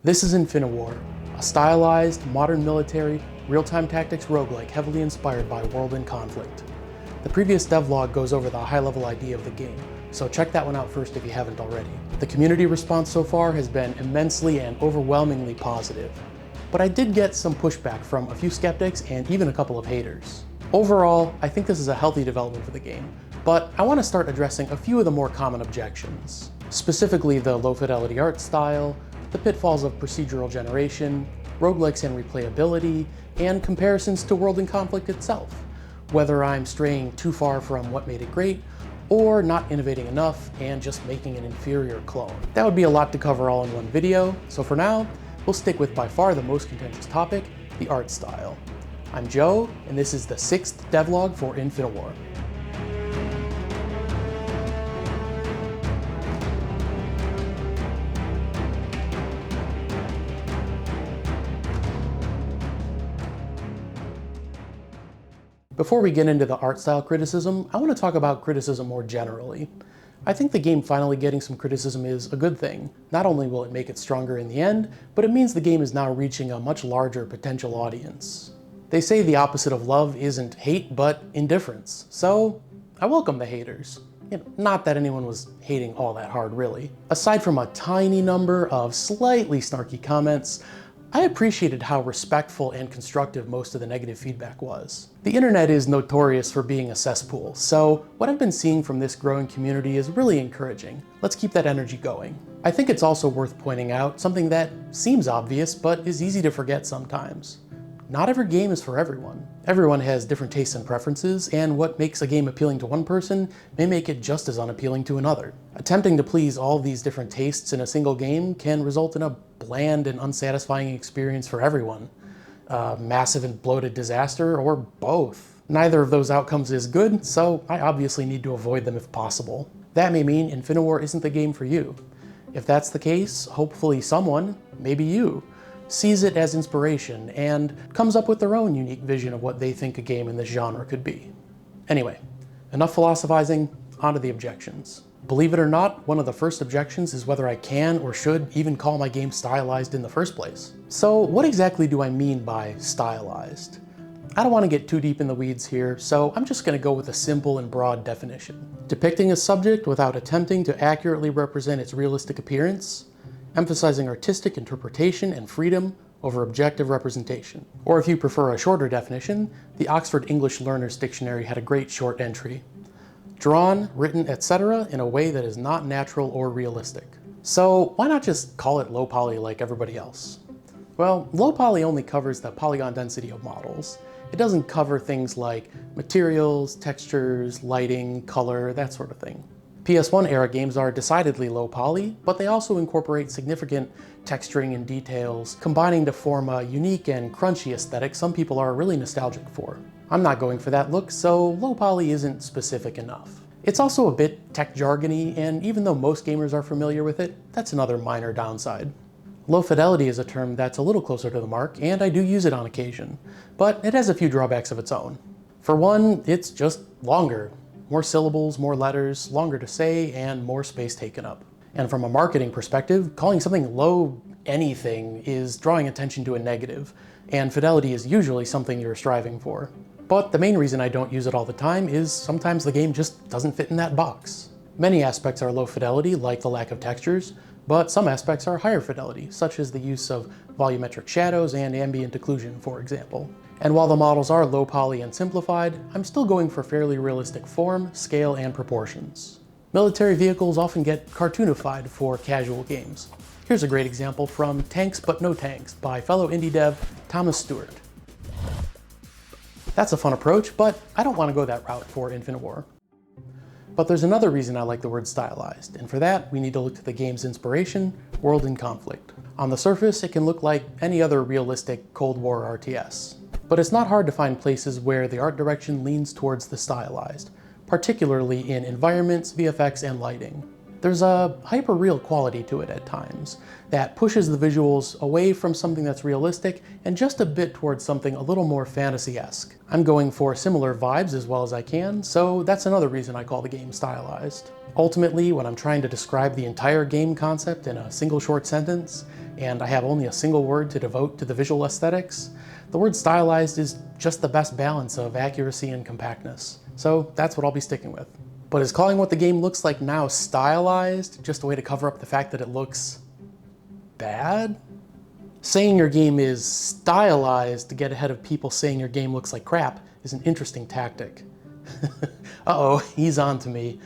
This is Infiniwar, a stylized, modern military, real-time tactics roguelike heavily inspired by World in Conflict. The previous devlog goes over the high-level idea of the game, so check that one out first if you haven't already. The community response so far has been immensely and overwhelmingly positive, but I did get some pushback from a few skeptics and even a couple of haters. Overall, I think this is a healthy development for the game, but I want to start addressing a few of the more common objections, specifically the low-fidelity art style, the pitfalls of procedural generation, roguelikes and replayability, and comparisons to World in Conflict itself, whether I'm straying too far from what made it great, or not innovating enough and just making an inferior clone. That would be a lot to cover all in one video, so for now, we'll stick with by far the most contentious topic, the art style. I'm Joe, and this is the 6th devlog for Infiniwar. Before we get into the art style criticism, I want to talk about criticism more generally. I think the game finally getting some criticism is a good thing. Not only will it make it stronger in the end, but it means the game is now reaching a much larger potential audience. They say the opposite of love isn't hate, but indifference. So I welcome the haters. Not that anyone was hating all that hard, really. Aside from a tiny number of slightly snarky comments, I appreciated how respectful and constructive most of the negative feedback was. The internet is notorious for being a cesspool, so what I've been seeing from this growing community is really encouraging. Let's keep that energy going. I think it's also worth pointing out something that seems obvious but is easy to forget sometimes. Not every game is for everyone. Everyone has different tastes and preferences, and what makes a game appealing to one person may make it just as unappealing to another. Attempting to please all these different tastes in a single game can result in a bland and unsatisfying experience for everyone. A massive and bloated disaster, or both. Neither of those outcomes is good, so I obviously need to avoid them if possible. That may mean Infiniwar isn't the game for you. If that's the case, hopefully someone, maybe you, sees it as inspiration and comes up with their own unique vision of what they think a game in this genre could be. Anyway, enough philosophizing, onto the objections. Believe it or not, one of the first objections is whether I can or should even call my game stylized in the first place. So what exactly do I mean by stylized? I don't want to get too deep in the weeds here, so I'm just going to go with a simple and broad definition. Depicting a subject without attempting to accurately represent its realistic appearance, emphasizing artistic interpretation and freedom over objective representation. Or if you prefer a shorter definition, the Oxford English Learner's Dictionary had a great short entry. Drawn, written, etc. in a way that is not natural or realistic. So why not just call it low poly like everybody else? Well, low poly only covers the polygon density of models. It doesn't cover things like materials, textures, lighting, color, that sort of thing. PS1 era games are decidedly low poly, but they also incorporate significant texturing and details, combining to form a unique and crunchy aesthetic some people are really nostalgic for. I'm not going for that look, so low poly isn't specific enough. It's also a bit tech jargony, and even though most gamers are familiar with it, that's another minor downside. Low fidelity is a term that's a little closer to the mark, and I do use it on occasion, but it has a few drawbacks of its own. For one, it's just longer. More syllables, more letters, longer to say, and more space taken up. And from a marketing perspective, calling something low anything is drawing attention to a negative, and fidelity is usually something you're striving for. But the main reason I don't use it all the time is sometimes the game just doesn't fit in that box. Many aspects are low fidelity, like the lack of textures, but some aspects are higher fidelity, such as the use of volumetric shadows and ambient occlusion, for example. And while the models are low poly and simplified, I'm still going for fairly realistic form, scale, and proportions. Military vehicles often get cartoonified for casual games. Here's a great example from Tanks But No Tanks by fellow indie dev Thomas Stewart. That's a fun approach, but I don't want to go that route for Infiniwar. But there's another reason I like the word stylized, and for that we need to look to the game's inspiration, World in Conflict. On the surface, it can look like any other realistic Cold War RTS. But it's not hard to find places where the art direction leans towards the stylized, particularly in environments, VFX, and lighting. There's a hyper-real quality to it at times that pushes the visuals away from something that's realistic and just a bit towards something a little more fantasy-esque. I'm going for similar vibes as well as I can, so that's another reason I call the game stylized. Ultimately, when I'm trying to describe the entire game concept in a single short sentence, and I have only a single word to devote to the visual aesthetics, the word stylized is just the best balance of accuracy and compactness. So that's what I'll be sticking with. But is calling what the game looks like now stylized just a way to cover up the fact that it looks bad? Saying your game is stylized to get ahead of people saying your game looks like crap is an interesting tactic. Uh-oh, he's on to me.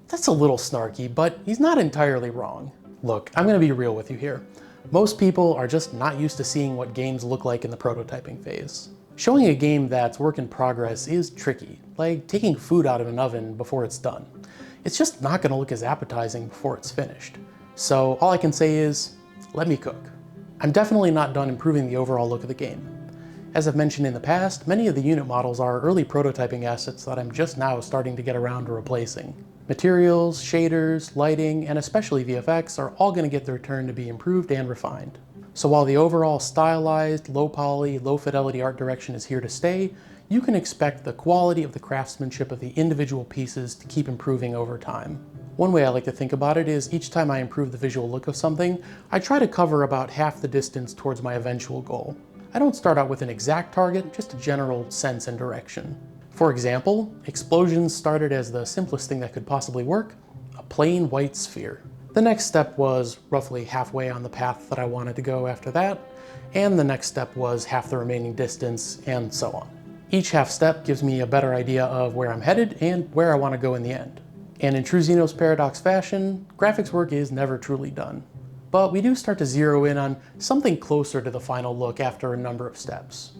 That's a little snarky, but he's not entirely wrong. Look, I'm gonna be real with you here. Most people are just not used to seeing what games look like in the prototyping phase. Showing a game that's work in progress is tricky, like taking food out of an oven before it's done. It's just not gonna look as appetizing before it's finished. So all I can say is, let me cook. I'm definitely not done improving the overall look of the game. As I've mentioned in the past, many of the unit models are early prototyping assets that I'm just now starting to get around to replacing. Materials, shaders, lighting, and especially VFX are all gonna get their turn to be improved and refined. So while the overall stylized, low poly, low fidelity art direction is here to stay, you can expect the quality of the craftsmanship of the individual pieces to keep improving over time. One way I like to think about it is each time I improve the visual look of something, I try to cover about half the distance towards my eventual goal. I don't start out with an exact target, just a general sense and direction. For example, explosions started as the simplest thing that could possibly work, a plain white sphere. The next step was roughly halfway on the path that I wanted to go after that, and the next step was half the remaining distance, and so on. Each half step gives me a better idea of where I'm headed and where I want to go in the end. And in true Xenos Paradox fashion, graphics work is never truly done. But we do start to zero in on something closer to the final look after a number of steps.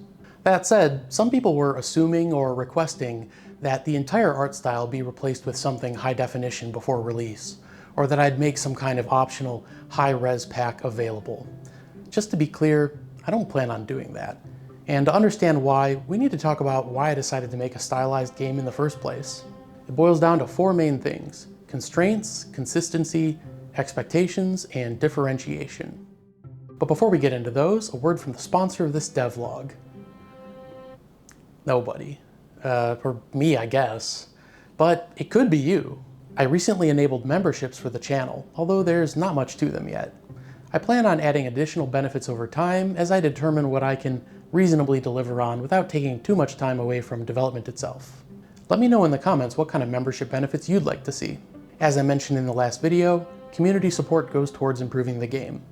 That said, some people were assuming or requesting that the entire art style be replaced with something high definition before release, or that I'd make some kind of optional high-res pack available. Just to be clear, I don't plan on doing that. And to understand why, we need to talk about why I decided to make a stylized game in the first place. It boils down to four main things: constraints, consistency, expectations, and differentiation. But before we get into those, a word from the sponsor of this devlog. Nobody. Or me, I guess. But it could be you. I recently enabled memberships for the channel, although there's not much to them yet. I plan on adding additional benefits over time as I determine what I can reasonably deliver on without taking too much time away from development itself. Let me know in the comments what kind of membership benefits you'd like to see. As I mentioned in the last video, community support goes towards improving the game.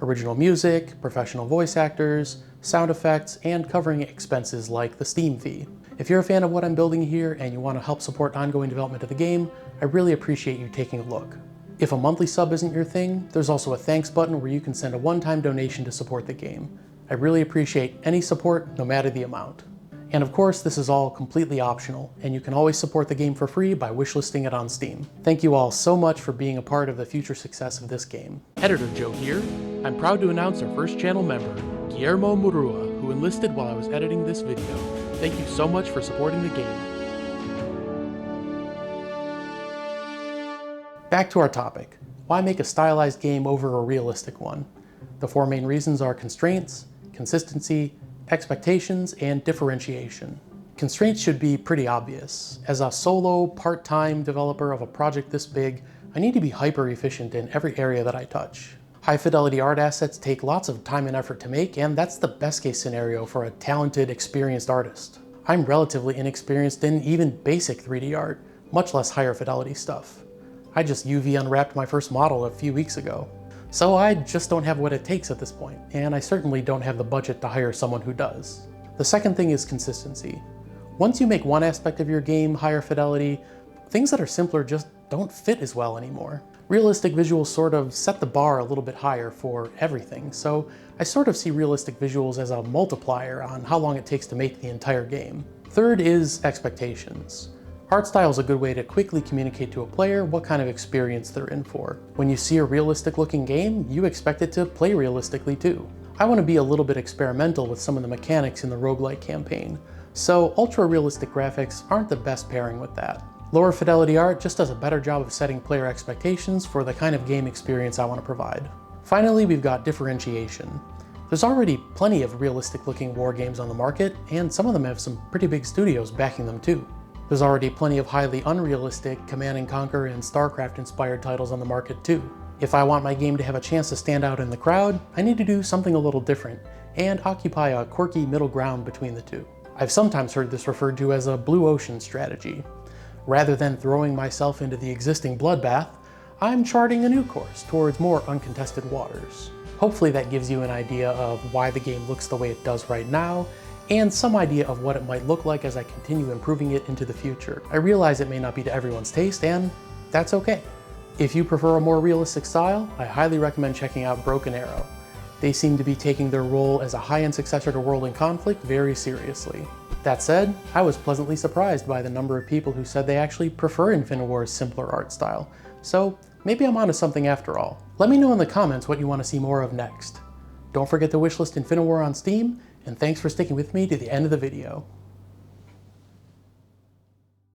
Original music, professional voice actors, sound effects, and covering expenses like the Steam fee. If you're a fan of what I'm building here and you want to help support ongoing development of the game, I really appreciate you taking a look. If a monthly sub isn't your thing, there's also a thanks button where you can send a one-time donation to support the game. I really appreciate any support, no matter the amount. And of course, this is all completely optional, and you can always support the game for free by wishlisting it on Steam. Thank you all so much for being a part of the future success of this game. Editor Joe here. I'm proud to announce our first channel member, Guillermo Murua, who enlisted while I was editing this video. Thank you so much for supporting the game. Back to our topic. Why make a stylized game over a realistic one? The four main reasons are constraints, consistency, expectations, and differentiation. Constraints should be pretty obvious. As a solo, part-time developer of a project this big, I need to be hyper-efficient in every area that I touch. High-fidelity art assets take lots of time and effort to make, and that's the best-case scenario for a talented, experienced artist. I'm relatively inexperienced in even basic 3D art, much less higher-fidelity stuff. I just UV unwrapped my first model a few weeks ago. So I just don't have what it takes at this point, and I certainly don't have the budget to hire someone who does. The second thing is consistency. Once you make one aspect of your game higher fidelity, things that are simpler just don't fit as well anymore. Realistic visuals sort of set the bar a little bit higher for everything, so I sort of see realistic visuals as a multiplier on how long it takes to make the entire game. Third is expectations. Art style is a good way to quickly communicate to a player what kind of experience they're in for. When you see a realistic looking game, you expect it to play realistically too. I want to be a little bit experimental with some of the mechanics in the roguelike campaign, so ultra realistic graphics aren't the best pairing with that. Lower fidelity art just does a better job of setting player expectations for the kind of game experience I want to provide. Finally, we've got differentiation. There's already plenty of realistic looking war games on the market, and some of them have some pretty big studios backing them too. There's already plenty of highly unrealistic Command & Conquer and StarCraft inspired titles on the market too. If I want my game to have a chance to stand out in the crowd, I need to do something a little different, and occupy a quirky middle ground between the two. I've sometimes heard this referred to as a blue ocean strategy. Rather than throwing myself into the existing bloodbath, I'm charting a new course towards more uncontested waters. Hopefully that gives you an idea of why the game looks the way it does right now, and some idea of what it might look like as I continue improving it into the future. I realize it may not be to everyone's taste, and that's okay. If you prefer a more realistic style, I highly recommend checking out Broken Arrow. They seem to be taking their role as a high-end successor to World in Conflict very seriously. That said, I was pleasantly surprised by the number of people who said they actually prefer Infiniwar's simpler art style, so maybe I'm onto something after all. Let me know in the comments what you want to see more of next. Don't forget to wishlist Infiniwar on Steam, and thanks for sticking with me to the end of the video.